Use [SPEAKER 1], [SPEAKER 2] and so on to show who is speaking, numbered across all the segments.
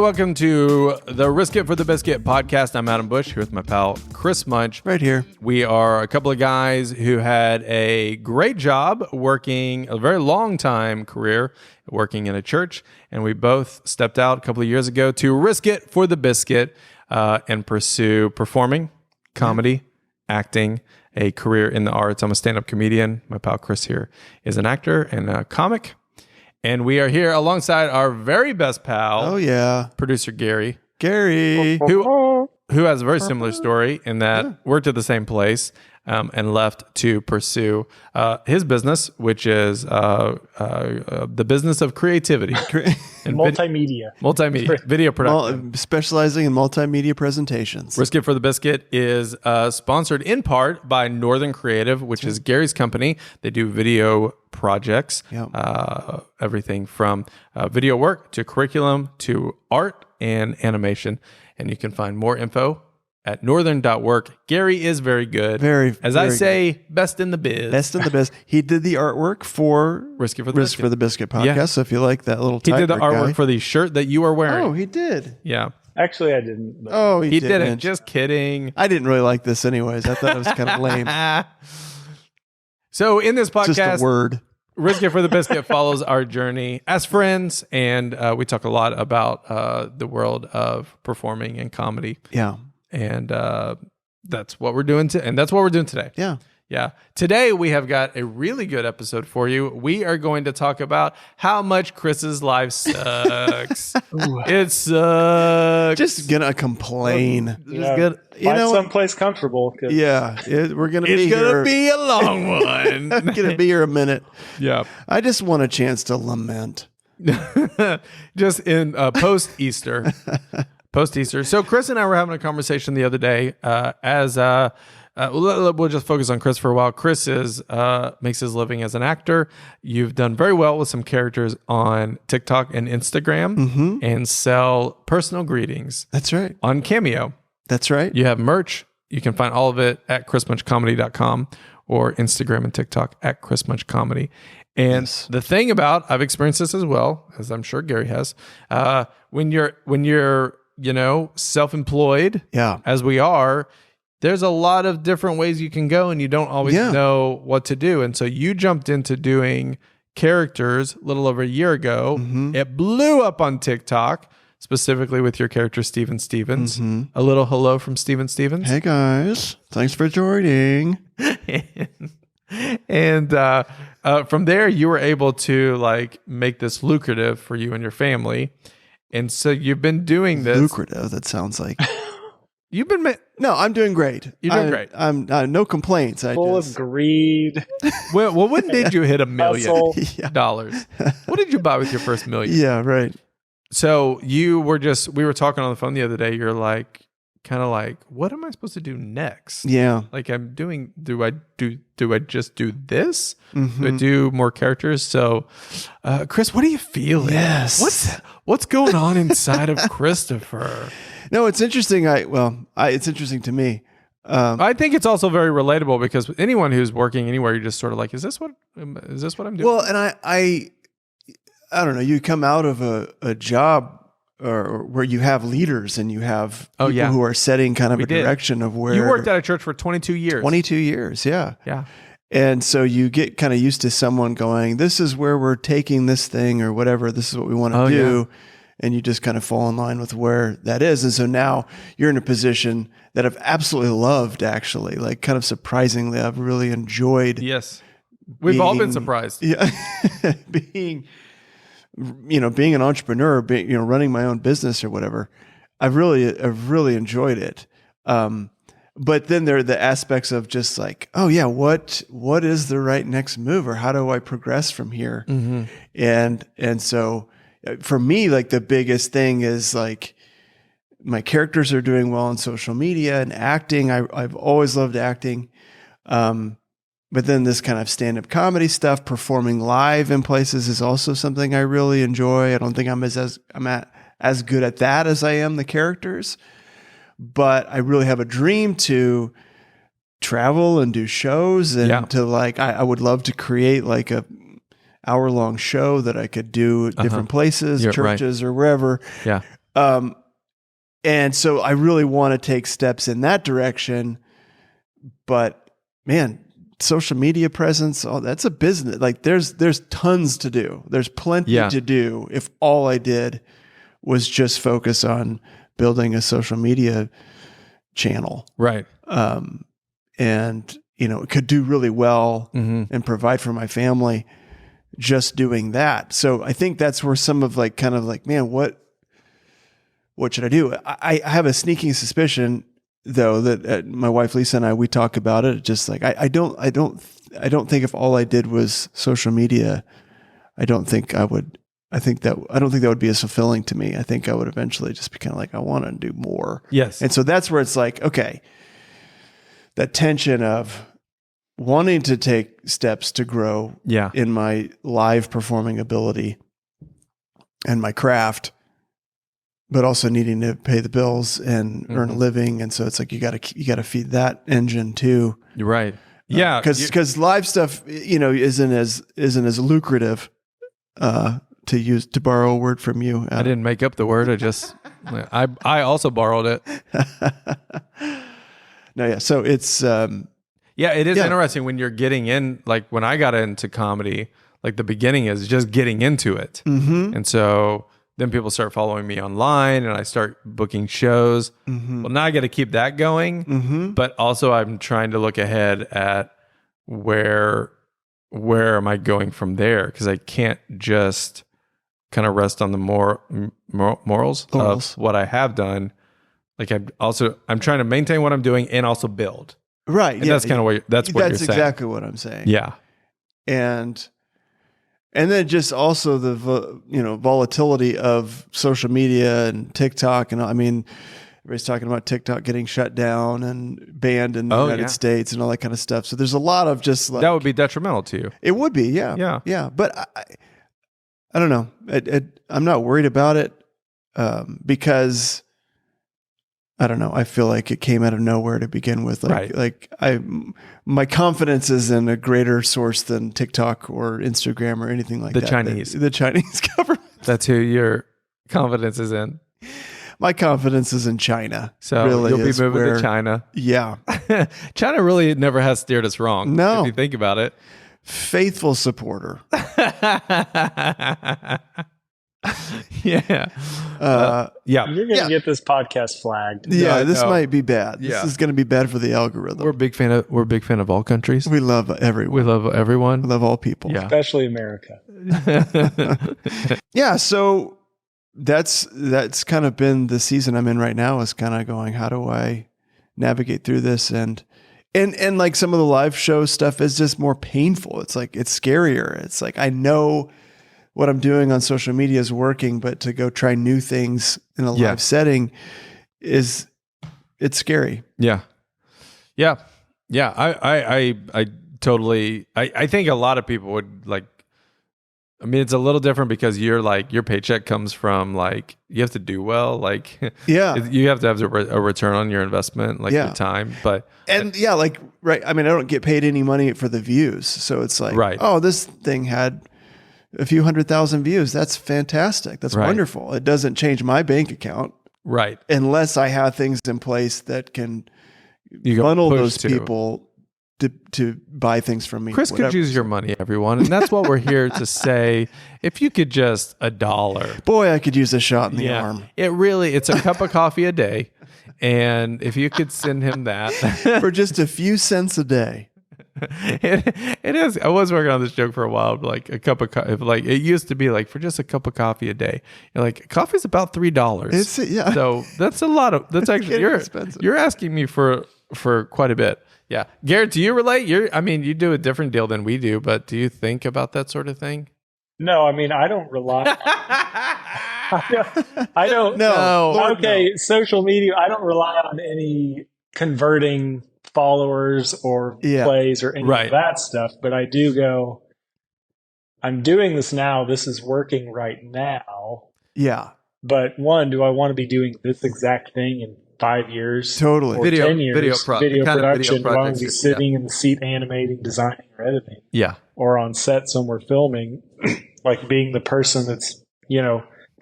[SPEAKER 1] welcome to the Risk It for the Biscuit podcast. I'm Adam Bush here with my pal Chris Munch.
[SPEAKER 2] Right here.
[SPEAKER 1] We are a couple of guys who had a great job working, a very long time career working in a church, and we both stepped out a couple of years ago to risk it for the biscuit and pursue performing, comedy, acting, a career in the arts. I'm a stand-up comedian. My pal Chris here is an actor and a comic. And we are here alongside our very best pal, producer Gary. Who has a very similar story in that worked at the same place and left to pursue his business, which is the business of creativity.
[SPEAKER 3] And multimedia,
[SPEAKER 1] video production.
[SPEAKER 2] Specializing in multimedia presentations.
[SPEAKER 1] Risk It for the Biscuit is sponsored in part by Northern Creative, which is Gary's company. They do video projects, everything from video work to curriculum to art and animation. And you can find more info at northern.work. Gary is very good. As I say, good. Best in the biz.
[SPEAKER 2] Best in the biz. He did the artwork for
[SPEAKER 1] Risk It
[SPEAKER 2] for the Biscuit podcast. Yeah. So if you like that little
[SPEAKER 1] he did the artwork for the shirt that you are wearing.
[SPEAKER 2] Oh, he did.
[SPEAKER 1] Yeah.
[SPEAKER 3] Actually, I didn't.
[SPEAKER 2] Oh,
[SPEAKER 1] he didn't. Just kidding.
[SPEAKER 2] I didn't really like this anyways. I thought it was kind of lame.
[SPEAKER 1] So in this podcast,
[SPEAKER 2] just a word.
[SPEAKER 1] Risk It for the Biscuit follows our journey as friends, and we talk a lot about the world of performing and comedy.
[SPEAKER 2] Yeah.
[SPEAKER 1] And that's what we're doing today.
[SPEAKER 2] Yeah.
[SPEAKER 1] Yeah. Today we have got a really good episode for you. We are going to talk about how much Chris's life sucks. It sucks.
[SPEAKER 2] Just gonna complain.
[SPEAKER 3] Find someplace comfortable.
[SPEAKER 2] We're gonna be here.
[SPEAKER 1] It's gonna be a long one.
[SPEAKER 2] Gonna be here a minute.
[SPEAKER 1] Yeah.
[SPEAKER 2] I just want a chance to lament.
[SPEAKER 1] Just in post-Easter. Post-Easter. So Chris and I were having a conversation the other day we'll just focus on Chris for a while. Chris makes his living as an actor. You've done very well with some characters on TikTok and Instagram and sell personal greetings.
[SPEAKER 2] That's right.
[SPEAKER 1] On Cameo.
[SPEAKER 2] That's right.
[SPEAKER 1] You have merch. You can find all of it at chrismunchcomedy.com or Instagram and TikTok at chrismunchcomedy. And the thing about, I've experienced this as well, as I'm sure Gary has, when you're self-employed, as we are, there's a lot of different ways you can go and you don't always know what to do. And so you jumped into doing characters a little over a year ago. It blew up on TikTok, specifically with your character, Steven Stevens. A little hello from Steven Stevens.
[SPEAKER 2] Hey guys, thanks for joining.
[SPEAKER 1] And from there, you were able to make this lucrative for you and your family. And so you've been doing this.
[SPEAKER 2] Lucrative, that sounds like.
[SPEAKER 1] You've been...
[SPEAKER 2] No, I'm doing great.
[SPEAKER 1] You're doing great.
[SPEAKER 2] I'm no complaints.
[SPEAKER 3] Full of greed.
[SPEAKER 1] Well, when did you hit $1 million? What did you buy with your first $1 million?
[SPEAKER 2] Yeah, right.
[SPEAKER 1] So we were talking on the phone the other day. You're kind of like, what am I supposed to do next?
[SPEAKER 2] Yeah.
[SPEAKER 1] Do I just do this? Do I do more characters? So, Chris, what are you feeling?
[SPEAKER 2] Yes.
[SPEAKER 1] What's going on inside of Christopher?
[SPEAKER 2] No, it's interesting. It's interesting to me.
[SPEAKER 1] I think it's also very relatable because anyone who's working anywhere, you're just sort of like, is this what I'm doing?
[SPEAKER 2] Well, and I don't know. You come out of a job or where you have leaders and you have people who are setting kind of direction of where
[SPEAKER 1] you worked at a church for 22 years.
[SPEAKER 2] 22 years, yeah.
[SPEAKER 1] Yeah.
[SPEAKER 2] And so you get kind of used to someone going, this is where we're taking this thing or whatever. This is what we want to do. Yeah. And you just kind of fall in line with where that is. And so now you're in a position that I've absolutely loved, actually. Kind of surprisingly, I've really enjoyed.
[SPEAKER 1] Yes. We've all been surprised.
[SPEAKER 2] Yeah. being an entrepreneur, running my own business or whatever. I've really enjoyed it. But then there are the aspects of just what is the right next move, or how do I progress from here? And so for me, the biggest thing is my characters are doing well on social media and acting. I've always loved acting. But then this kind of stand-up comedy stuff, performing live in places is also something I really enjoy. I don't think I'm as good at that as I am the characters, but I really have a dream to travel and do shows and to I would love to create a hour-long show that I could do at different places, churches or wherever.
[SPEAKER 1] Yeah.
[SPEAKER 2] And so I really want to take steps in that direction. But man, social media presence, that's a business. Like there's tons to do. There's plenty to do if all I did was just focus on building a social media channel.
[SPEAKER 1] Right.
[SPEAKER 2] And, could do really well and provide for my family just doing that. So I think that's where some of man, what should I do? I have a sneaking suspicion though that my wife Lisa and we talk about it. Just like I don't think if all I did was social media, I don't think that would be as fulfilling to me. I think I would eventually just be kind of like, I want to do more.
[SPEAKER 1] Yes.
[SPEAKER 2] And so that's where it's like, okay, that tension of wanting to take steps to grow in my live performing ability and my craft, but also needing to pay the bills and earn a living. And so it's like, you got to feed that engine too.
[SPEAKER 1] Right. Yeah.
[SPEAKER 2] Cause live stuff, isn't as lucrative, to borrow a word from you.
[SPEAKER 1] I didn't make up the word. I also borrowed it.
[SPEAKER 2] No. Yeah. So it's,
[SPEAKER 1] it is interesting when you're getting in, like when I got into comedy, like the beginning is just getting into it. Mm-hmm. And so then people start following me online and I start booking shows. Mm-hmm. Well, now I got to keep that going, but also I'm trying to look ahead at where am I going from there? Because I can't just kind of rest on the morals of what I have done. Like I'm trying to maintain what I'm doing and also build.
[SPEAKER 2] Right.
[SPEAKER 1] And that's kind of what you're saying. That's
[SPEAKER 2] exactly what I'm saying.
[SPEAKER 1] Yeah.
[SPEAKER 2] And then just also the volatility of social media and TikTok, and everybody's talking about TikTok getting shut down and banned in the United States and all that kind of stuff. So there's a lot of just like,
[SPEAKER 1] that would be detrimental to you.
[SPEAKER 2] It would be, yeah. But I don't know. I'm not worried about it because I don't know. I feel like it came out of nowhere to begin with. My confidence is in a greater source than TikTok or Instagram or anything like that. The Chinese government.
[SPEAKER 1] That's who your confidence is in.
[SPEAKER 2] My confidence is in China.
[SPEAKER 1] So really you'll be moving to China.
[SPEAKER 2] Yeah.
[SPEAKER 1] China really never has steered us wrong.
[SPEAKER 2] No.
[SPEAKER 1] If you think about it.
[SPEAKER 2] Faithful supporter.
[SPEAKER 1] Yeah.
[SPEAKER 3] You're going to get this podcast flagged.
[SPEAKER 2] Yeah, this might be bad. This is going to be bad for the algorithm.
[SPEAKER 1] We're a big fan of all countries.
[SPEAKER 2] We love everyone.
[SPEAKER 1] We love everyone.
[SPEAKER 2] We love all people.
[SPEAKER 1] Yeah.
[SPEAKER 3] Especially America.
[SPEAKER 2] Yeah, so that's kind of been the season I'm in right now, is kind of going, how do I navigate through this? And like some of the live show stuff is just more painful. It's like, it's scarier. It's like, I know what I'm doing on social media is working, but to go try new things in a live setting it's scary.
[SPEAKER 1] Yeah. I totally, I think a lot of people would like, it's a little different because you're like, your paycheck comes from like, you have to do well. Like, you have to have a return on your investment, like your time, right.
[SPEAKER 2] I don't get paid any money for the views. So it's like, oh, this thing had a few 100,000 views. That's fantastic. That's wonderful. It doesn't change my bank account.
[SPEAKER 1] Right.
[SPEAKER 2] Unless I have things in place that can funnel those people to buy things from me.
[SPEAKER 1] Chris could use your money, everyone. And that's what we're here to say. If you could just $1.
[SPEAKER 2] Boy, I could use a shot in the arm.
[SPEAKER 1] It's a cup of coffee a day. And if you could send him that.
[SPEAKER 2] For just a few cents a day.
[SPEAKER 1] It is. I was working on this joke for a while, like a cup of coffee. Like it used to be like for just a cup of coffee a day. You're like, coffee's about $3. So that's a lot of. That's actually you're asking me for quite a bit. Yeah, Garrett, do you relate? You do a different deal than we do, but do you think about that sort of thing?
[SPEAKER 3] No, I don't rely. I don't.
[SPEAKER 2] No.
[SPEAKER 3] Okay, social media. I don't rely on any converting followers or plays or any of that stuff, but I do go, I'm doing this now. This is working right now.
[SPEAKER 2] Yeah.
[SPEAKER 3] But one, do I want to be doing this exact thing in 5 years?
[SPEAKER 2] Totally.
[SPEAKER 3] Or
[SPEAKER 1] video
[SPEAKER 3] 10 years? Video production. Do I want to be sitting in the seat animating, designing, or editing?
[SPEAKER 1] Yeah.
[SPEAKER 3] Or on set somewhere filming, like being the person that's,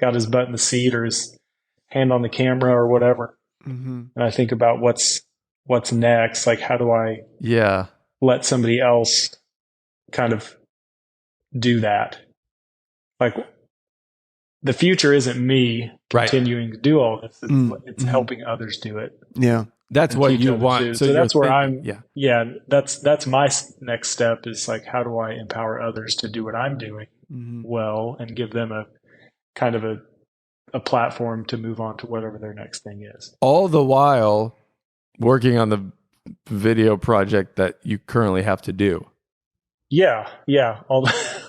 [SPEAKER 3] got his butt in the seat or hand on the camera or whatever.
[SPEAKER 2] Mm-hmm.
[SPEAKER 3] And I think about what's next. Like, how do I let somebody else kind of do that? Like, the future isn't me continuing to do all this. It's helping others do it.
[SPEAKER 2] Yeah.
[SPEAKER 1] That's what you want.
[SPEAKER 3] So that's where that's my next step is like, how do I empower others to do what I'm doing well and give them a kind of a platform to move on to whatever their next thing is.
[SPEAKER 1] All the while working on the video project that you currently have to do.
[SPEAKER 3] Yeah.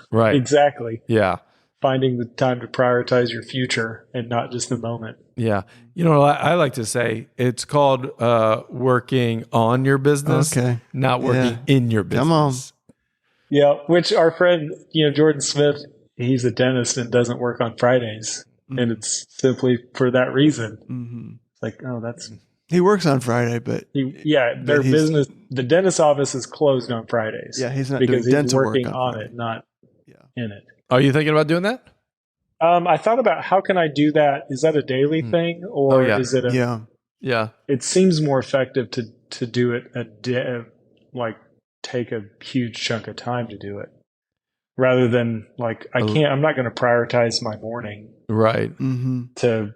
[SPEAKER 1] Right.
[SPEAKER 3] Exactly.
[SPEAKER 1] Yeah.
[SPEAKER 3] Finding the time to prioritize your future and not just the moment.
[SPEAKER 1] Yeah. You know, I like to say it's called working on your business, not working in your business.
[SPEAKER 2] Come on.
[SPEAKER 3] Yeah, which our friend, Jordan Smith, he's a dentist and doesn't work on Fridays. And it's simply for that reason. It's like,
[SPEAKER 2] he works on Friday, but
[SPEAKER 3] their business, the dentist office is closed on Fridays.
[SPEAKER 2] Yeah, he's not
[SPEAKER 3] because
[SPEAKER 2] doing dental
[SPEAKER 3] he's working
[SPEAKER 2] work
[SPEAKER 3] on it, not in it.
[SPEAKER 1] Are you thinking about doing that?
[SPEAKER 3] I thought about how can I do that? Is that a daily thing or is it It seems more effective to do it a day, like take a huge chunk of time to do it, rather than like I'm not going to prioritize my morning.
[SPEAKER 1] Right.
[SPEAKER 2] I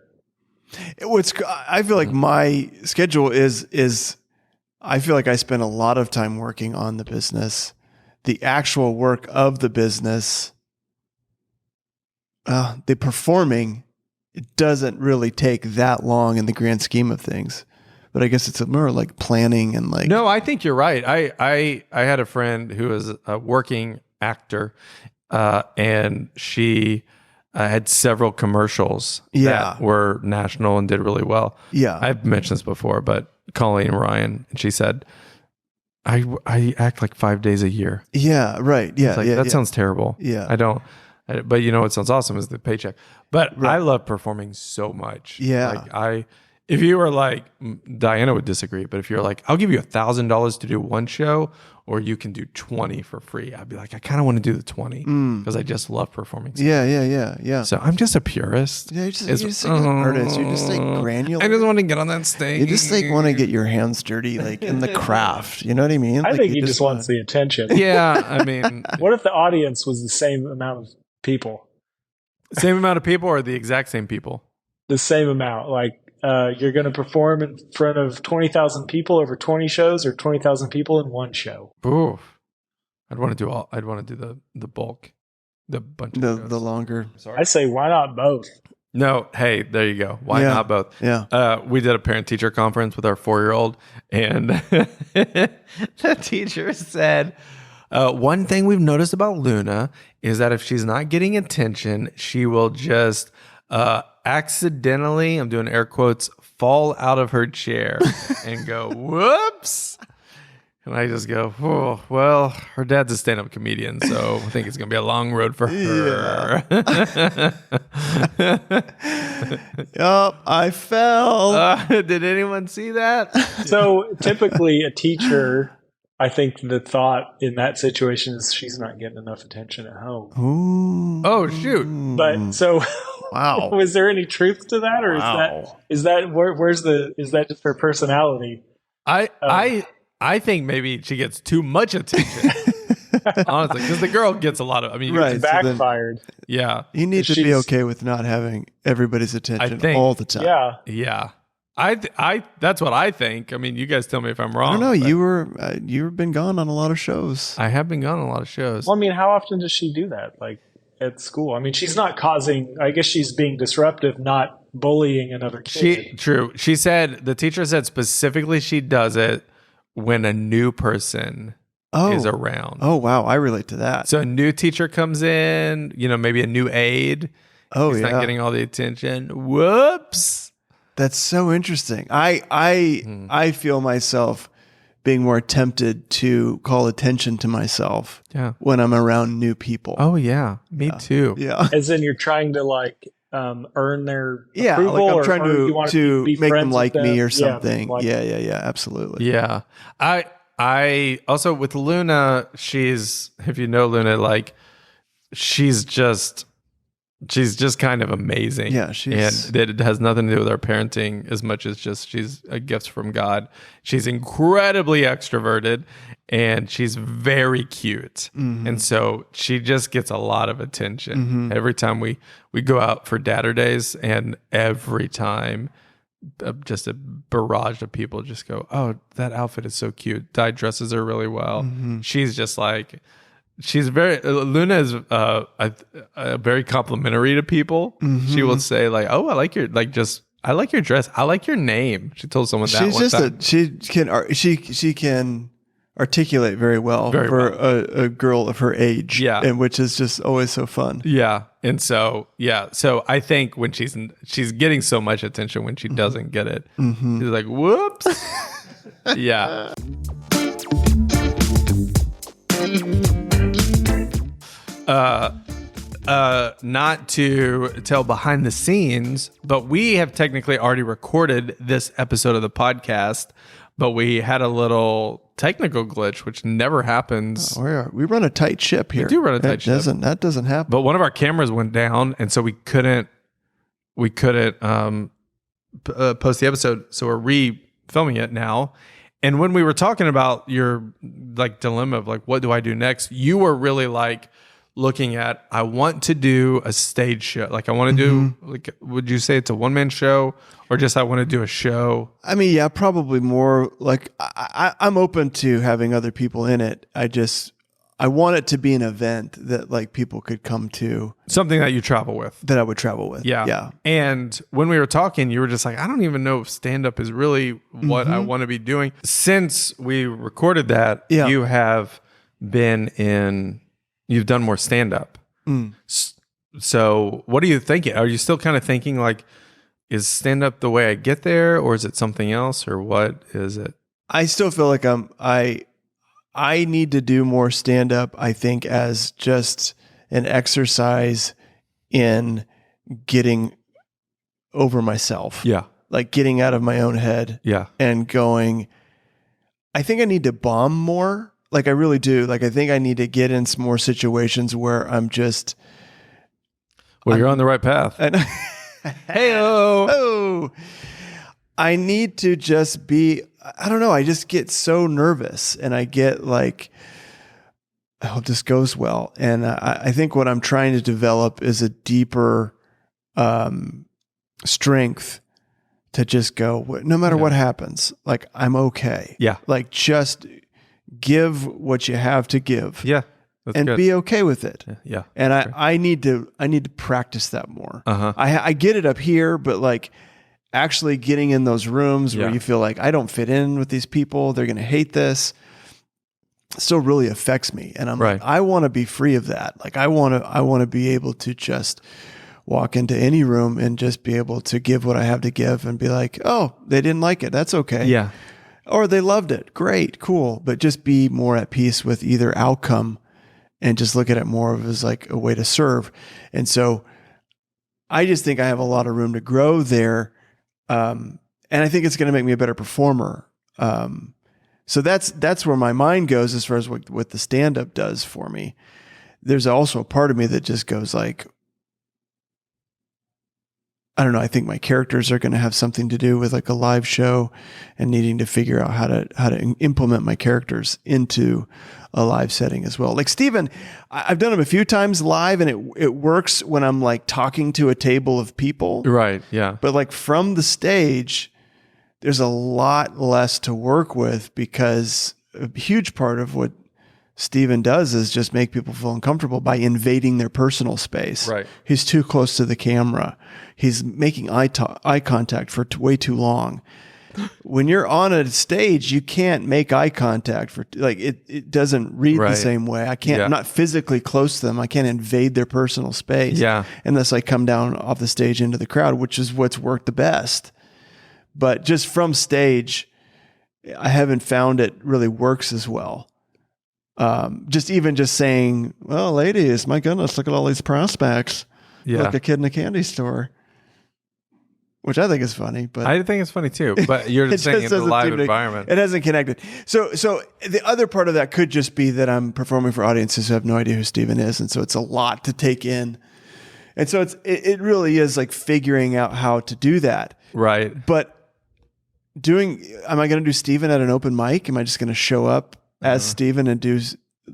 [SPEAKER 2] feel like my schedule is I feel like I spend a lot of time working on the business, the actual work of the business. The performing, it doesn't really take that long in the grand scheme of things, but I guess it's more like planning and like.
[SPEAKER 1] No, I think you're right. I had a friend who was a working actor, and she had several commercials that were national and did really well.
[SPEAKER 2] Yeah,
[SPEAKER 1] I've mentioned this before, but Colleen Ryan, and she said, I act like 5 days a year.
[SPEAKER 2] Yeah, right. Yeah,
[SPEAKER 1] that sounds terrible.
[SPEAKER 2] Yeah,
[SPEAKER 1] I don't. But you know what sounds awesome is the paycheck. But I love performing so much.
[SPEAKER 2] Yeah.
[SPEAKER 1] Like if you were like, Diana would disagree, but if you're like, I'll give you $1,000 to do one show, or you can do 20 for free, I'd be like, I kind of want to do the 20 because I just love performing.
[SPEAKER 2] Yeah.
[SPEAKER 1] So I'm just a purist.
[SPEAKER 2] Yeah, you're just like an artist. You're just like granular.
[SPEAKER 1] I just want to get on that stage.
[SPEAKER 2] You just like want to get your hands dirty, like in the craft. You know what I mean?
[SPEAKER 3] I think he just wants the attention.
[SPEAKER 1] Yeah, I mean,
[SPEAKER 3] what if the audience was the same amount of people?
[SPEAKER 1] Same amount of people, or the exact same people?
[SPEAKER 3] The same amount. Like you're going to perform in front of 20,000 people over 20 shows, or 20,000 people in one show.
[SPEAKER 1] Ooh, I'd want to do the bulk, the bunch of
[SPEAKER 2] the longer.
[SPEAKER 3] I say, why not both?
[SPEAKER 1] No, hey, there you go. Why not both?
[SPEAKER 2] Yeah.
[SPEAKER 1] We did a parent-teacher conference with our 4-year-old, and the teacher said, one thing we've noticed about Luna is that if she's not getting attention, she will just accidentally, I'm doing air quotes, fall out of her chair and go, whoops. And I just go, oh, well, her dad's a stand-up comedian, so I think it's going to be a long road for her.
[SPEAKER 2] Yup, I fell.
[SPEAKER 1] Did anyone see that?
[SPEAKER 3] So typically a teacher, I think the thought in that situation is she's not getting enough attention at home.
[SPEAKER 2] Ooh.
[SPEAKER 1] Oh, shoot.
[SPEAKER 3] But so
[SPEAKER 2] wow.
[SPEAKER 3] Was there any truth to that, or is that just her personality?
[SPEAKER 1] I think maybe she gets too much attention. Honestly, because the girl gets a lot of. I mean,
[SPEAKER 3] it's backfired.
[SPEAKER 1] Yeah,
[SPEAKER 2] you need to be okay with not having everybody's attention all the time.
[SPEAKER 1] Yeah. That's what I think. I mean, you guys tell me if I'm wrong.
[SPEAKER 2] I don't know. You've been gone on a lot of shows.
[SPEAKER 1] I have been gone on a lot of shows.
[SPEAKER 3] Well, I mean, how often does she do that? Like at school? I mean, she's not causing. I guess she's being disruptive, not bullying another kid.
[SPEAKER 1] True. She said the teacher said specifically she does it when a new person is around.
[SPEAKER 2] Oh, wow. I relate to that.
[SPEAKER 1] So a new teacher comes in, maybe a new aide. He's not getting all the attention. Whoops.
[SPEAKER 2] That's so interesting. I feel myself being more tempted to call attention to myself when I'm around new people.
[SPEAKER 1] Oh, yeah. Me too.
[SPEAKER 2] Yeah.
[SPEAKER 3] As in you're trying to earn their approval,
[SPEAKER 2] like I'm trying to make them like me or something.
[SPEAKER 3] Yeah,
[SPEAKER 2] absolutely.
[SPEAKER 1] Yeah. I also with Luna, if you know Luna, like she's just She's just kind of amazing.
[SPEAKER 2] Yeah,
[SPEAKER 1] and it has nothing to do with her parenting as much as just she's a gift from God. She's incredibly extroverted and she's very cute. And so she just gets a lot of attention every time we go out for Dadder Days, and every time just a barrage of people just go, "Oh, that outfit is so cute. Di dresses her really well." She's just like, Luna is very complimentary to people. She will say like, "Oh, I like your dress. I like your name." She told someone that
[SPEAKER 2] she's
[SPEAKER 1] one
[SPEAKER 2] just
[SPEAKER 1] time.
[SPEAKER 2] she can articulate very well for a girl of her age.
[SPEAKER 1] Yeah.
[SPEAKER 2] And which is just always so fun.
[SPEAKER 1] Yeah. And so, so I think when she's getting so much attention, when she doesn't get it, she's like, whoops. Yeah. Not to tell behind the scenes, but we have technically already recorded this episode of the podcast, but we had a little technical glitch, which never happens.
[SPEAKER 2] We run a tight ship here.
[SPEAKER 1] We do run a tight ship.
[SPEAKER 2] That doesn't happen.
[SPEAKER 1] But one of our cameras went down, and so we couldn't post the episode. So we're re-filming it now. And when we were talking about your like dilemma of like, what do I do next? You were really like looking at, I want to do a stage show. Like I want to do, like, would you say it's a one-man show or just I want to do a show?
[SPEAKER 2] I mean, yeah, probably more like I'm open to having other people in it. I want it to be an event that like people could come to.
[SPEAKER 1] Something that you travel with.
[SPEAKER 2] That I would travel with.
[SPEAKER 1] Yeah.
[SPEAKER 2] Yeah.
[SPEAKER 1] And when we were talking, you were just like, I don't even know if stand-up is really what I want to be doing. Since we recorded that, you have you've done more stand-up. So what are you thinking? Are you still kind of thinking like, is stand-up the way I get there, or is it something else, or what is it?
[SPEAKER 2] I still feel like I need to do more stand-up, I think, as just an exercise in getting over myself.
[SPEAKER 1] Yeah.
[SPEAKER 2] Like getting out of my own head.
[SPEAKER 1] Yeah.
[SPEAKER 2] And going, I think I need to bomb more. Like I really do. Like I think I need to get in some more situations where I'm just...
[SPEAKER 1] Well, you're on the right path. Hey-o.
[SPEAKER 2] Oh, I need to just be... I don't know. I just get so nervous and I get like, I hope this goes well. And I think what I'm trying to develop is a deeper strength to just go, no matter what happens, like I'm okay.
[SPEAKER 1] Yeah. Like
[SPEAKER 2] just give what you have to give.
[SPEAKER 1] Yeah.
[SPEAKER 2] And good. Be okay with it.
[SPEAKER 1] Yeah.
[SPEAKER 2] And I need to practice that more. I get it up here, but like, actually getting in those rooms where you feel like I don't fit in with these people, they're going to hate this, still really affects me. And I'm like, I want to be free of that. Like I want to be able to just walk into any room and just be able to give what I have to give and be like, oh, they didn't like it. That's okay.
[SPEAKER 1] Yeah.
[SPEAKER 2] Or they loved it. Great. Cool. But just be more at peace with either outcome and just look at it more of as like a way to serve. And so I just think I have a lot of room to grow there. And I think it's going to make me a better performer. So that's where my mind goes as far as what the stand-up does for me. There's also a part of me that just goes like, I don't know. I think my characters are going to have something to do with like a live show and needing to figure out how to implement my characters into a live setting as well. Like Steven, I've done him a few times live and it works when I'm like talking to a table of people.
[SPEAKER 1] Right. Yeah.
[SPEAKER 2] But like from the stage, there's a lot less to work with because a huge part of what Steven does is just make people feel uncomfortable by invading their personal space.
[SPEAKER 1] Right.
[SPEAKER 2] He's too close to the camera. He's making eye contact for way too long. When you're on a stage, you can't make eye contact for like it doesn't read the same way. I can't. I'm not physically close to them. I can't invade their personal space.
[SPEAKER 1] Yeah.
[SPEAKER 2] Unless I come down off the stage into the crowd, which is what's worked the best. But just from stage, I haven't found it really works as well. Just saying, well, ladies, my goodness, look at all these prospects.
[SPEAKER 1] Yeah.
[SPEAKER 2] Like a kid in a candy store. Which I think is funny, but
[SPEAKER 1] I think it's funny too. But you're just saying in the live environment,
[SPEAKER 2] it hasn't connected. So the other part of that could just be that I'm performing for audiences who have no idea who Steven is, and so it's a lot to take in. And so it really is like figuring out how to do that.
[SPEAKER 1] Right.
[SPEAKER 2] But am I going to do Steven at an open mic? Am I just going to show up as Steven and do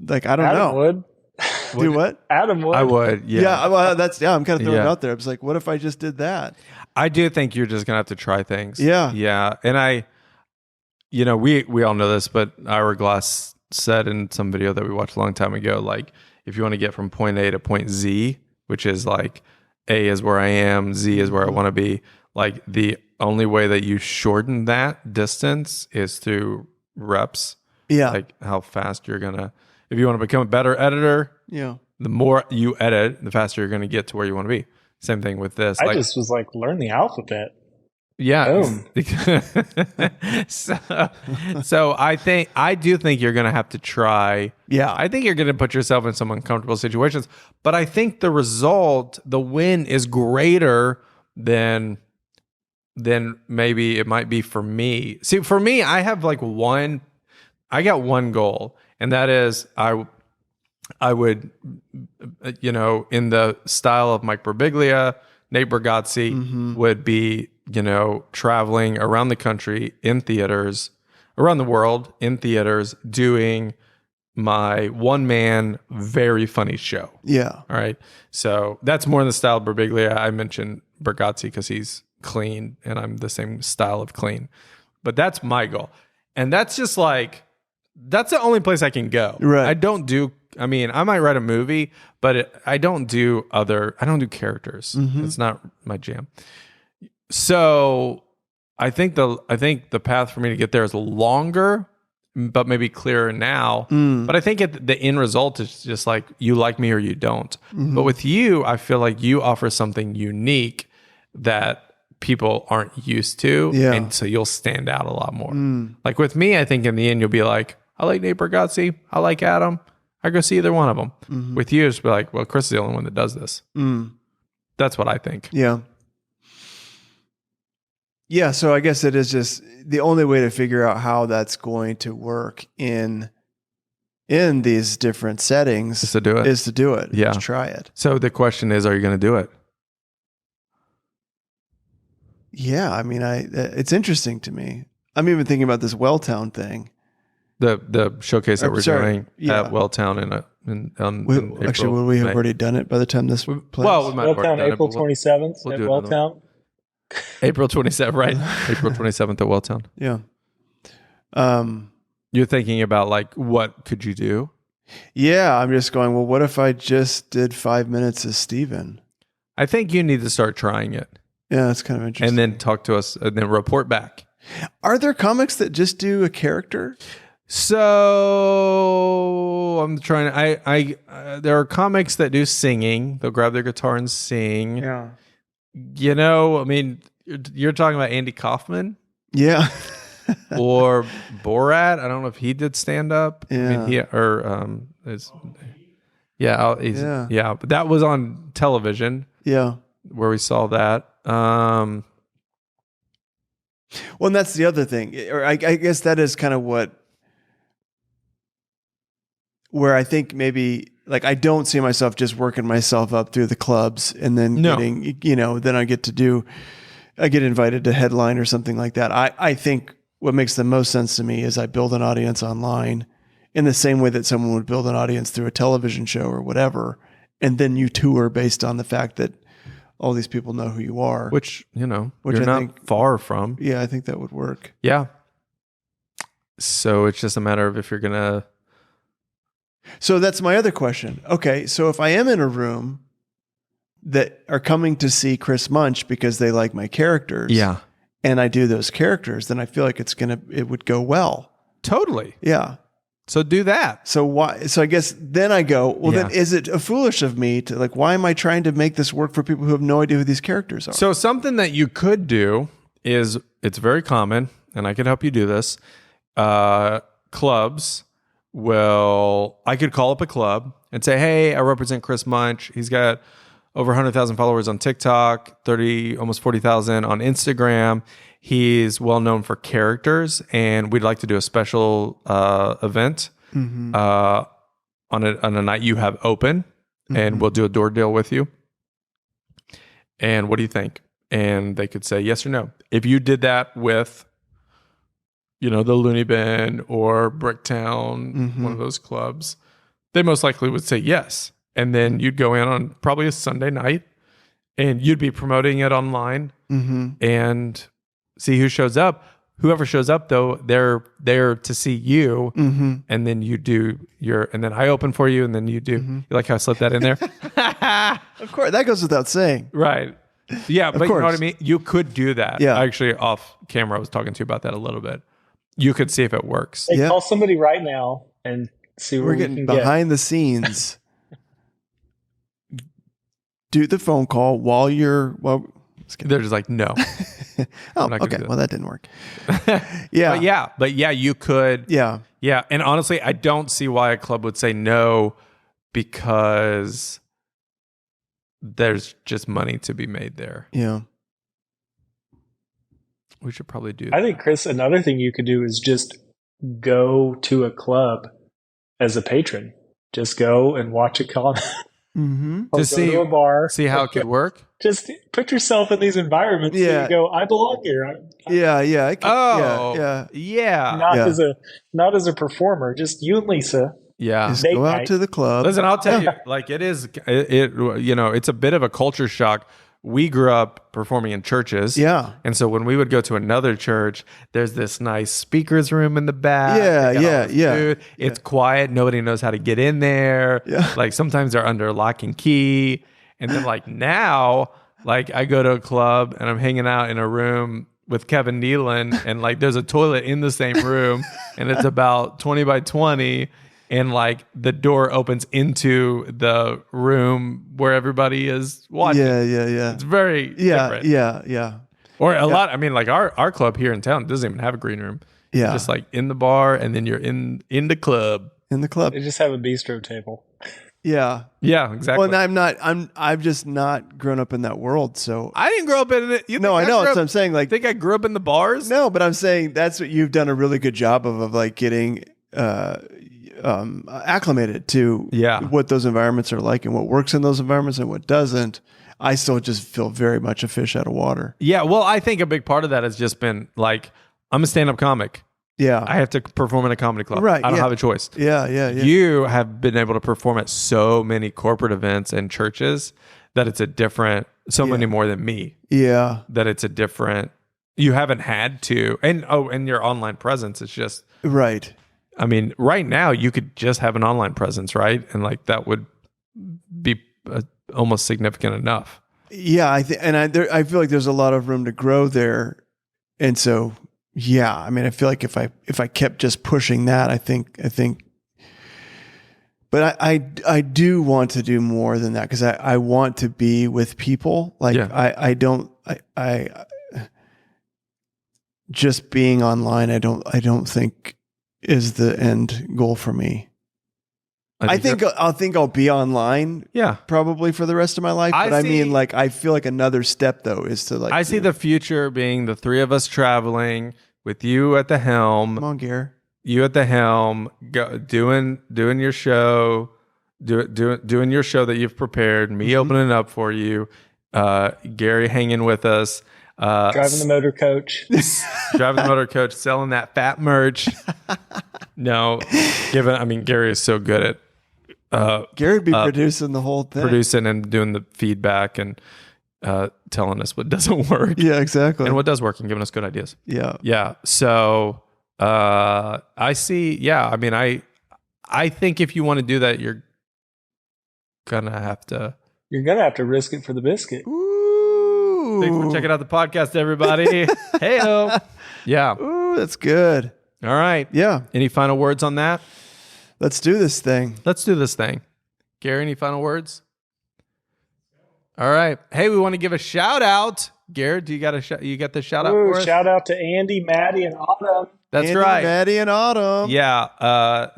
[SPEAKER 2] like, I don't
[SPEAKER 3] Adam
[SPEAKER 2] know.
[SPEAKER 3] would.
[SPEAKER 2] Do what?
[SPEAKER 3] Adam would.
[SPEAKER 1] I would. Yeah.
[SPEAKER 2] Yeah. Well, I'm kind of throwing it out there. I was like, what if I just did that?
[SPEAKER 1] I do think you're just going to have to try things.
[SPEAKER 2] Yeah.
[SPEAKER 1] Yeah. And we all know this, but Ira Glass said in some video that we watched a long time ago, like, if you want to get from point A to point Z, which is like A is where I am, Z is where I want to be, like the only way that you shorten that distance is through reps.
[SPEAKER 2] Yeah.
[SPEAKER 1] Like how fast you're going to, if you want to become a better editor, the more you edit, the faster you're going to get to where you want to be. Same thing with this.
[SPEAKER 3] I just was like, learn the alphabet.
[SPEAKER 1] Yeah.
[SPEAKER 3] Boom.
[SPEAKER 1] So I do think you're going to have to try.
[SPEAKER 2] Yeah.
[SPEAKER 1] I think you're going to put yourself in some uncomfortable situations, but I think the result, the win is greater than maybe it might be for me. See, for me, I have like I got one goal, and that is I would, in the style of Mike Birbiglia, Nate Bargatze would be, traveling around the country in theaters, around the world in theaters, doing my one-man, very funny show.
[SPEAKER 2] Yeah.
[SPEAKER 1] All right. So that's more in the style of Birbiglia. I mentioned Bargatze because he's clean, and I'm the same style of clean. But that's my goal. And that's just like, that's the only place I can go.
[SPEAKER 2] Right.
[SPEAKER 1] I might write a movie, but I don't do characters. It's not my jam. So I think the path for me to get there is longer, but maybe clearer now. But I think the end result is just like, you like me or you don't. But with you, I feel like you offer something unique that people aren't used to.
[SPEAKER 2] Yeah.
[SPEAKER 1] And so you'll stand out a lot more. Like with me, I think in the end, you'll be like, I like Nate Bargatze. I like Adam. I go see either one of them. With you, it's be like, well, Chris is the only one that does this. That's what I think.
[SPEAKER 2] Yeah. Yeah. So I guess it is just the only way to figure out how that's going to work in these different settings
[SPEAKER 1] Is to do it. Yeah.
[SPEAKER 2] To try it.
[SPEAKER 1] So the question is, are you going to do it?
[SPEAKER 2] Yeah. I mean, it's interesting to me. I'm even thinking about this Welltown thing.
[SPEAKER 1] The showcase that we're doing at Welltown in April.
[SPEAKER 2] Actually, would we have already done it by the time this plays?
[SPEAKER 1] Well, we might have
[SPEAKER 3] Welltown,
[SPEAKER 1] done it,
[SPEAKER 3] April
[SPEAKER 1] but
[SPEAKER 3] 27th at Welltown.
[SPEAKER 1] April 27th, right? April 27th at Welltown.
[SPEAKER 2] Yeah.
[SPEAKER 1] You're thinking about like, what could you do?
[SPEAKER 2] Yeah, I'm just going, well, what if I just did 5 minutes as Steven?
[SPEAKER 1] I think you need to start trying it.
[SPEAKER 2] Yeah, that's kind of interesting.
[SPEAKER 1] And then talk to us and then report back.
[SPEAKER 2] Are there comics that just do a character?
[SPEAKER 1] So I'm trying to, there are comics that do singing. They'll grab their guitar and sing.
[SPEAKER 2] Yeah.
[SPEAKER 1] You're talking about Andy Kaufman.
[SPEAKER 2] Yeah.
[SPEAKER 1] Or Borat. I don't know if he did stand up.
[SPEAKER 2] Yeah.
[SPEAKER 1] But that was on television.
[SPEAKER 2] Yeah.
[SPEAKER 1] Where we saw that.
[SPEAKER 2] Well, and that's the other thing. Or I guess that is kind of where I think maybe like I don't see myself just working myself up through the clubs and then getting, then I get invited to headline or something like that. I think what makes the most sense to me is I build an audience online in the same way that someone would build an audience through a television show or whatever. And then you tour based on the fact that all these people know who you are. Which
[SPEAKER 1] you're
[SPEAKER 2] I
[SPEAKER 1] not
[SPEAKER 2] think,
[SPEAKER 1] far from.
[SPEAKER 2] Yeah, I think that would work.
[SPEAKER 1] Yeah. So it's just a matter of if you're going to.
[SPEAKER 2] So that's my other question. Okay, so if I am in a room that are coming to see Chris Munch because they like my characters.
[SPEAKER 1] Yeah.
[SPEAKER 2] And I do those characters, then I feel like it would go well.
[SPEAKER 1] Totally.
[SPEAKER 2] Yeah.
[SPEAKER 1] So do that.
[SPEAKER 2] So why? So I guess then I go, well, then is it foolish of me to like, why am I trying to make this work for people who have no idea who these characters are?
[SPEAKER 1] So something that you could do is, it's very common, and I can help you do this. Clubs I could call up a club and say, hey, I represent Chris Munch. He's got over 100,000 followers on TikTok, almost 40,000 on Instagram. He's well known for characters, and we'd like to do a special event on a night you have open, and we'll do a door deal with you. And what do you think? And they could say yes or no. If you did that with, the Looney Bin or Bricktown, one of those clubs, they most likely would say yes. And then you'd go in on probably a Sunday night and you'd be promoting it online and see who shows up. Whoever shows up, though, they're there to see you, and then you do and then I open for you, and then you do. You like how I slipped that in there?
[SPEAKER 2] Of course, that goes without saying.
[SPEAKER 1] Right. Yeah, but you know what I mean? You could do that.
[SPEAKER 2] Yeah.
[SPEAKER 1] Actually, off camera, I was talking to you about that a little bit. You could see if it works.
[SPEAKER 3] Hey, call somebody right now and see where
[SPEAKER 2] we're getting behind the scenes. Do the phone call while you're...
[SPEAKER 1] They're just like, no.
[SPEAKER 2] Okay. Well, that didn't work.
[SPEAKER 1] But you could. Yeah. And honestly, I don't see why a club would say no, because there's just money to be made there.
[SPEAKER 2] Yeah.
[SPEAKER 1] We should probably do that.
[SPEAKER 3] I think, Chris, another thing you could do is just go to a club as a patron. Just go and watch a con.
[SPEAKER 1] To see
[SPEAKER 3] to a bar,
[SPEAKER 1] see how it could work.
[SPEAKER 3] Just put yourself in these environments. Yeah. And you go, I belong here.
[SPEAKER 2] Yeah.
[SPEAKER 3] Not as a performer. Just you and Lisa.
[SPEAKER 1] Yeah.
[SPEAKER 2] Just go out to the club.
[SPEAKER 1] Listen, I'll tell you, it's a bit of a culture shock. We grew up performing in churches.
[SPEAKER 2] Yeah.
[SPEAKER 1] And so when we would go to another church, there's this nice speakers room in the back.
[SPEAKER 2] Yeah.
[SPEAKER 1] It's quiet. Nobody knows how to get in there.
[SPEAKER 2] Yeah.
[SPEAKER 1] Like sometimes they're under lock and key. And then like now, like I go to a club and I'm hanging out in a room with Kevin Nealon, and like there's a toilet in the same room and it's about 20 by 20. And like the door opens into the room where everybody is watching.
[SPEAKER 2] Yeah.
[SPEAKER 1] It's very different.
[SPEAKER 2] Yeah.
[SPEAKER 1] Or a lot. I mean, like our club here in town doesn't even have a green room.
[SPEAKER 2] Yeah.
[SPEAKER 1] You're just like in the bar, and then you're in the club.
[SPEAKER 2] In the club.
[SPEAKER 3] They just have a bistro table.
[SPEAKER 2] Yeah.
[SPEAKER 1] Yeah, exactly.
[SPEAKER 2] Well, I've just not grown up in that world. So
[SPEAKER 1] I didn't grow up in it.
[SPEAKER 2] No, I know. That's what I'm saying. Like,
[SPEAKER 1] think I grew up in the bars?
[SPEAKER 2] No, but I'm saying that's what you've done a really good job of like getting acclimated to what those environments are like and what works in those environments and what doesn't. I still just feel very much a fish out of water.
[SPEAKER 1] Yeah, well, I think a big part of that has just been like, I'm a stand-up comic.
[SPEAKER 2] Yeah.
[SPEAKER 1] I have to perform in a comedy club.
[SPEAKER 2] Right.
[SPEAKER 1] I don't have a choice.
[SPEAKER 2] Yeah.
[SPEAKER 1] You have been able to perform at so many corporate events and churches that it's a different, many more than me.
[SPEAKER 2] Yeah.
[SPEAKER 1] That it's a different, you haven't had to. And your online presence is just.
[SPEAKER 2] Right.
[SPEAKER 1] I mean, right now you could just have an online presence, right? And like that would be almost significant enough.
[SPEAKER 2] Yeah, I feel like there's a lot of room to grow there, and so yeah, I mean, I feel like if I kept just pushing that, I think, but I do want to do more than that because I want to be with people. Like I just being online. I don't think is the end goal for me. I think I'll be online.
[SPEAKER 1] Yeah,
[SPEAKER 2] probably for the rest of my life. But I mean, like, I feel like another step though is to like.
[SPEAKER 1] I see the future being the three of us traveling with you at the helm.
[SPEAKER 2] Come on, Gare.
[SPEAKER 1] You at the helm, doing your show, doing your show that you've prepared. Me opening up for you. Gary hanging with us.
[SPEAKER 3] Driving the motor coach.
[SPEAKER 1] Driving the motor coach, selling that fat merch. No, Gary is so good at.
[SPEAKER 2] Gary'd be producing the whole thing.
[SPEAKER 1] Producing and doing the feedback and telling us what doesn't work.
[SPEAKER 2] Yeah, exactly.
[SPEAKER 1] And what does work and giving us good ideas.
[SPEAKER 2] Yeah.
[SPEAKER 1] Yeah. So I see. Yeah. I mean, I think if you want to do that, you're going to have to.
[SPEAKER 3] You're going to have to risk it for the biscuit.
[SPEAKER 2] Ooh.
[SPEAKER 1] Thanks for checking out the podcast, everybody. Hey-o. Yeah.
[SPEAKER 2] Ooh, that's good.
[SPEAKER 1] All right.
[SPEAKER 2] Yeah.
[SPEAKER 1] Any final words on that?
[SPEAKER 2] Let's do this thing.
[SPEAKER 1] Gary, any final words? All right. Hey, we want to give a shout out. Garrett, do you got the shout out for us?
[SPEAKER 3] Shout out to Andy, Maddie, and Autumn.
[SPEAKER 1] That's
[SPEAKER 2] Andy,
[SPEAKER 1] right.
[SPEAKER 2] Maddie and Autumn.
[SPEAKER 1] Yeah.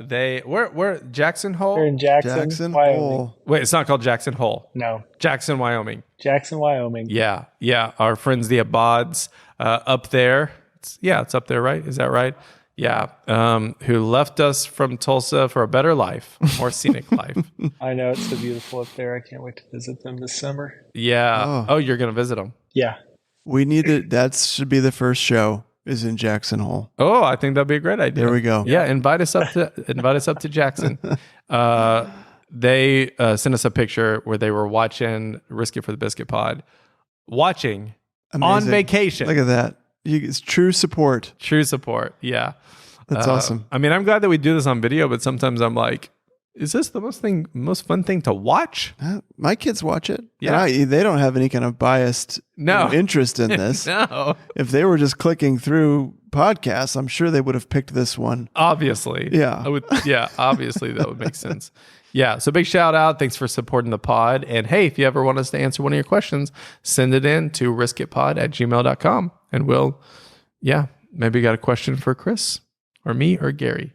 [SPEAKER 1] Where Jackson Hole?
[SPEAKER 3] They're in Jackson, Wyoming.
[SPEAKER 2] Hole.
[SPEAKER 1] Wait, it's not called Jackson Hole.
[SPEAKER 3] No.
[SPEAKER 1] Jackson, Wyoming.
[SPEAKER 3] Jackson, Wyoming.
[SPEAKER 1] Yeah. Yeah. Our friends, the Abads, up there. It's up there, right? Is that right? Yeah, who left us from Tulsa for a better life, more scenic life.
[SPEAKER 3] I know, it's so beautiful up there. I can't wait to visit them this summer.
[SPEAKER 1] Yeah. Oh, you're going to visit them?
[SPEAKER 3] Yeah.
[SPEAKER 2] We need to, that should be the first show is in Jackson Hole.
[SPEAKER 1] Oh, I think that'd be a great idea.
[SPEAKER 2] There we go.
[SPEAKER 1] Yeah, invite us up to Jackson. They sent us a picture where they were watching Risk It for the Biscuit Pod. Watching on vacation.
[SPEAKER 2] Look at that. It's true support.
[SPEAKER 1] True support. Yeah.
[SPEAKER 2] That's awesome.
[SPEAKER 1] I mean, I'm glad that we do this on video, but sometimes I'm like, is this the most fun thing to watch?
[SPEAKER 2] My kids watch it.
[SPEAKER 1] Yeah.
[SPEAKER 2] They don't have any kind of biased interest in this.
[SPEAKER 1] No.
[SPEAKER 2] If they were just clicking through podcasts, I'm sure they would have picked this one.
[SPEAKER 1] Obviously.
[SPEAKER 2] Yeah.
[SPEAKER 1] Obviously that would make sense. Yeah. So big shout out. Thanks for supporting the pod. And hey, if you ever want us to answer one of your questions, send it in to riskitpod@gmail.com. And we'll, maybe you got a question for Chris or me or Gary.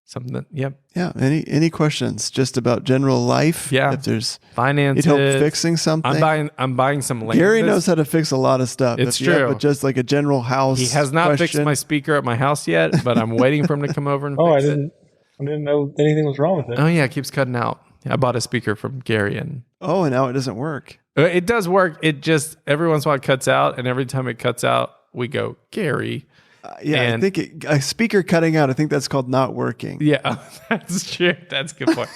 [SPEAKER 1] Something that,
[SPEAKER 2] Yeah. Any questions just about general life?
[SPEAKER 1] Yeah.
[SPEAKER 2] If there's
[SPEAKER 1] finances,
[SPEAKER 2] need help fixing something.
[SPEAKER 1] I'm buying some land.
[SPEAKER 2] Gary knows how to fix a lot of stuff.
[SPEAKER 1] It's true.
[SPEAKER 2] But just like a general house.
[SPEAKER 1] He has not fixed my speaker at my house yet, but I'm waiting for him to come over and fix it.
[SPEAKER 3] I didn't know anything was wrong with it.
[SPEAKER 1] Oh yeah, it keeps cutting out. I bought a speaker from Gary and
[SPEAKER 2] now it doesn't work.
[SPEAKER 1] It does work. It just every once in a while it cuts out, and every time it cuts out, we go, Gary.
[SPEAKER 2] I think a speaker cutting out, I think that's called not working.
[SPEAKER 1] Yeah, that's true. That's a good point.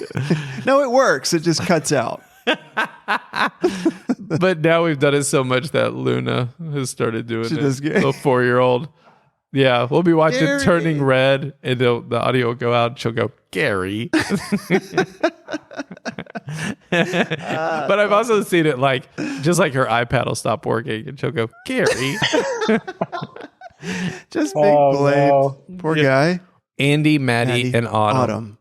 [SPEAKER 2] No, it works. It just cuts out.
[SPEAKER 1] But now we've done it so much that Luna has started doing it. The 4-year-old. Yeah, we'll be watching
[SPEAKER 2] Gary.
[SPEAKER 1] Turning Red, and the audio will go out, and she'll go, Gary. But I've also seen it just like her iPad will stop working, and she'll go, Gary.
[SPEAKER 2] Just big blame. No. Poor guy.
[SPEAKER 1] Andy, Maddie, and Autumn.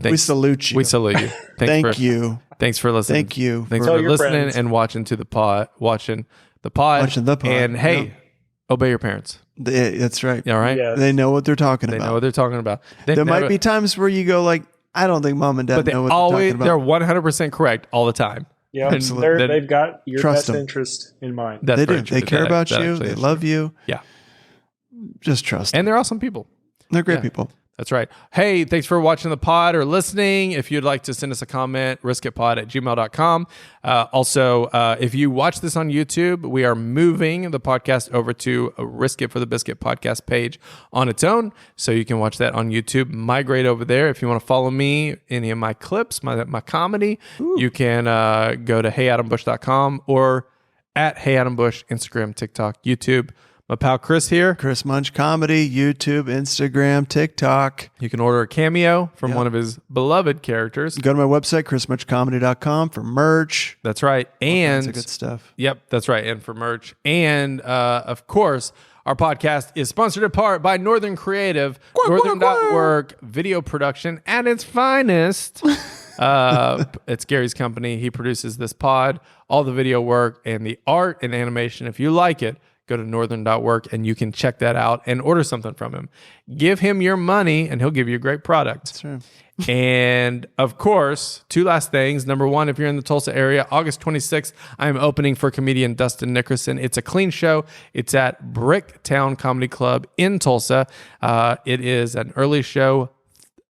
[SPEAKER 2] We salute you.
[SPEAKER 1] We salute you.
[SPEAKER 2] Thank you.
[SPEAKER 1] Thanks for listening.
[SPEAKER 2] Thank you.
[SPEAKER 1] Thanks for listening and watching the pod. And hey, obey your parents.
[SPEAKER 2] That's right.
[SPEAKER 1] All right.
[SPEAKER 3] Yes.
[SPEAKER 2] They know what they're talking about.
[SPEAKER 1] They know what they're talking about.
[SPEAKER 2] There might be times where you go like, I don't think mom and dad know what they're talking about.
[SPEAKER 1] They're 100% correct all the time.
[SPEAKER 3] Yeah, absolutely. They've got your best interest in mind.
[SPEAKER 2] They do. They care about you. They love you.
[SPEAKER 1] Yeah.
[SPEAKER 2] Just trust them.
[SPEAKER 1] And they're awesome people.
[SPEAKER 2] They're great people.
[SPEAKER 1] That's right. Hey, thanks for watching the pod or listening. If you'd like to send us a comment, riskitpod@gmail.com. Also, if you watch this on YouTube, we are moving the podcast over to a Risk It for the Biscuit podcast page on its own. So you can watch that on YouTube. Migrate over there. If you want to follow me, any of my clips, my comedy, you can go to heyadambush.com or at heyadambush, Instagram, TikTok, YouTube. My pal Chris here.
[SPEAKER 2] Chris Munch Comedy, YouTube, Instagram, TikTok.
[SPEAKER 1] You can order a cameo from one of his beloved characters.
[SPEAKER 2] Go to my website, chrismunchcomedy.com for merch.
[SPEAKER 1] That's right. And
[SPEAKER 2] good stuff.
[SPEAKER 1] Yep, that's right. And for merch. And of course, our podcast is sponsored in part by Northern Creative, Northern.work, video production at its finest. It's Gary's company. He produces this pod, all the video work and the art and animation. If you like it, go to northern.work and you can check that out and order something from him. Give him your money and he'll give you a great product.
[SPEAKER 2] That's true.
[SPEAKER 1] And of course, 2 last things. Number 1, if you're in the Tulsa area, August 26th, I'm opening for comedian Dustin Nickerson. It's a clean show. It's at Bricktown Comedy Club in Tulsa. It is an early show,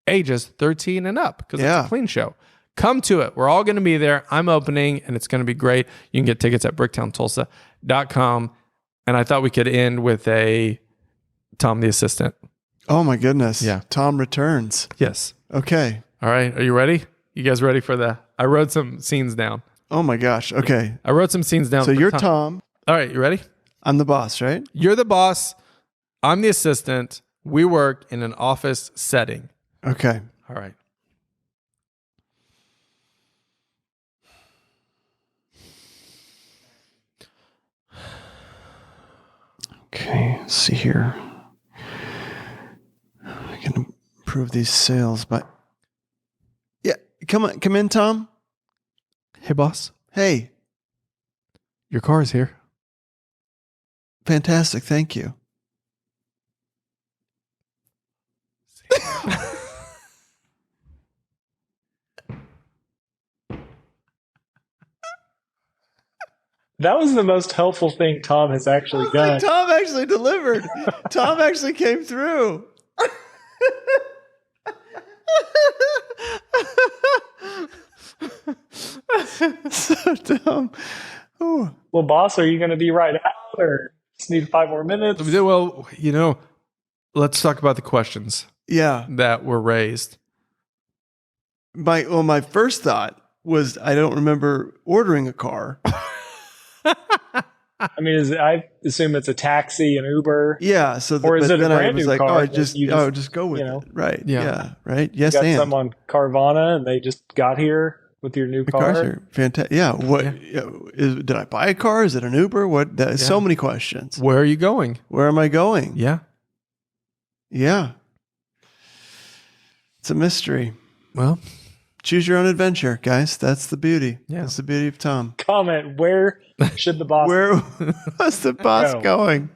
[SPEAKER 1] ages 13 and up, because it's a clean show. Come to it. We're all going to be there. I'm opening and it's going to be great. You can get tickets at bricktowntulsa.com. And I thought we could end with a Tom the Assistant.
[SPEAKER 2] Oh my goodness.
[SPEAKER 1] Yeah.
[SPEAKER 2] Tom returns.
[SPEAKER 1] Yes.
[SPEAKER 2] Okay.
[SPEAKER 1] All right. Are you ready? You guys ready for I wrote some scenes down.
[SPEAKER 2] Oh my gosh. Okay.
[SPEAKER 1] I wrote some scenes down.
[SPEAKER 2] So you're Tom.
[SPEAKER 1] All right. You ready?
[SPEAKER 2] I'm the boss, right?
[SPEAKER 1] You're the boss. I'm the assistant. We work in an office setting.
[SPEAKER 2] Okay.
[SPEAKER 1] All right.
[SPEAKER 2] Okay, let's see here. I can improve these sales, but come in, Tom.
[SPEAKER 1] Hey, boss.
[SPEAKER 2] Hey,
[SPEAKER 1] your car is here.
[SPEAKER 2] Fantastic, thank you.
[SPEAKER 3] That was the most helpful thing Tom has actually done.
[SPEAKER 2] Tom actually delivered. Tom actually came through. So dumb. Oh.
[SPEAKER 3] Well, boss, are you going to be right out or just need 5 more minutes?
[SPEAKER 1] Well, let's talk about the questions that were raised.
[SPEAKER 2] My first thought was I don't remember ordering a car.
[SPEAKER 3] I mean, I assume it's a taxi, an Uber.
[SPEAKER 2] Yeah. So,
[SPEAKER 3] or is it a brand new car?
[SPEAKER 2] Just go with it. Right. Yeah. Right. Yes.
[SPEAKER 3] You got some on Carvana, and they just got here with your new car.
[SPEAKER 2] Cars are fantastic. Yeah. What did I buy a car? Is it an Uber? What? So many questions.
[SPEAKER 1] Where are you going?
[SPEAKER 2] Where am I going?
[SPEAKER 1] Yeah.
[SPEAKER 2] Yeah. It's a mystery.
[SPEAKER 1] Well,
[SPEAKER 2] choose your own adventure, guys. That's the beauty.
[SPEAKER 1] Yeah.
[SPEAKER 2] That's the beauty of Tom.
[SPEAKER 3] Comment, where should the boss
[SPEAKER 2] was the boss going?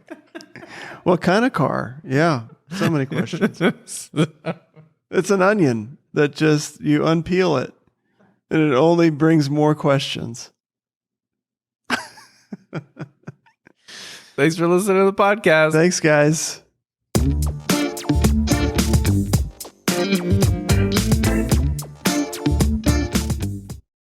[SPEAKER 2] What kind of car? Yeah. So many questions. It's an onion that just, you unpeel it and it only brings more questions.
[SPEAKER 1] Thanks for listening to the podcast.
[SPEAKER 2] Thanks, guys.